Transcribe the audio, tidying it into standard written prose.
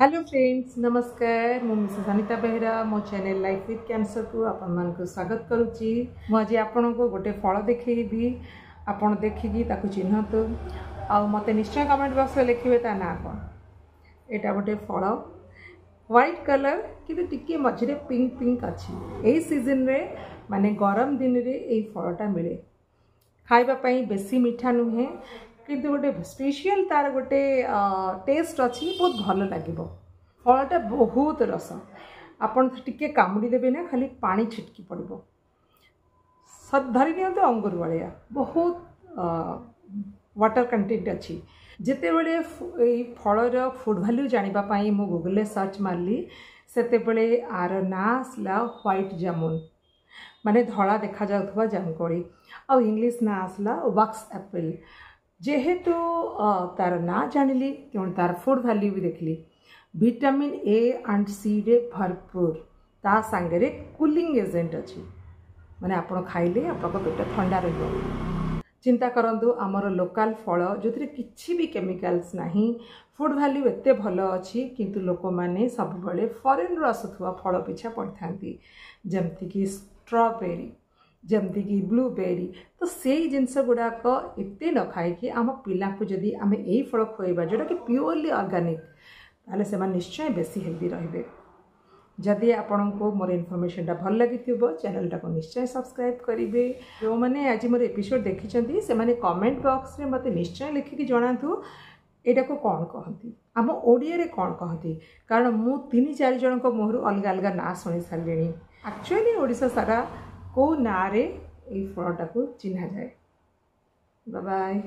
Hello friends, नमस्कार। मु Mrs Anita Behera मो चैनल लाइफ विथ कैंसर को आपण मानक स्वागत करुच्ची। मुझे आपण को गोटे फल देखी आपण देखिकी ताकू चिन्हतु आ मते निश्चय कमेंट बॉक्स में लिखिए ता ना कौन। एटा गोटे फल व्हाइट कलर कि टिके मझे पिंक पिंक अच्छी। यही सीजन रे माने गरम दिन रे यही फलटा मिले। खाइबा बेसी मीठा नुहे किंतु गोटे स्पेशल तार गोटे टेस्ट अच्छी, बहुत भल लगे। फलटा बहुत रस, आपन टिके कामुड़ी देवे ना, खाली पानी छिटकी पड़ो। धरी दिखाते अंगूर भाया बहुत वाटर कंटेंट अच्छी। जिते बड़े फलर फूड वैल्यू जानापी मु गूगल सर्च मारली से आर ना आसला व्हाइट जामुन, माने धड़ा देखा जाउथबा जामुकोली। आ इंग्लिश ना आसला वैक्स एप्पल। जेहेतु तार ना जानिली तेणु तार फूड वैल्यू भी देखली। विटामिन ए एंड सी रे भरपूर, ता सांगे कूलिंग एजेंट अच्छी, माने आपण खाइले आपन पेट ठंडा रहिबो। चिंता करंतु आमर लोकल फल जो किछि भी केमिकल्स नाही, फूड वैल्यू एते भल अच्छी, किंतु लोक माने सब बड़े फॉरेन रो आसुथुवा फल पिछा पड़थांती, जेमति कि स्ट्रॉबेरी, जमती कि ब्लूबेरी। तो से जिनस गुड़ाक एते न खाई आम पिला को जदि आम यही फल खुएबा जोटा कि प्योरली ऑर्गेनिक, ताले से निश्चय बेसी हेल्दी रहिबे। जदि आपण को मोर इनफॉरमेशन भल लगी चैनल को निश्चय सब्सक्राइब करेंगे। जो मैंने आज मोर एपिसोड देखी से माने कमेंट बॉक्स में मत निश्चय लिखिकी जनातु एटा को कौन कहती, आम ओडिया रे कौन कहती, कारण मु 3-4 जन को मुहर अलग अलग ना शुणी सारे। एक्चुअली ओडिशा सारा को ना रे ए फलटा को चिन्हा जाए। Bye bye.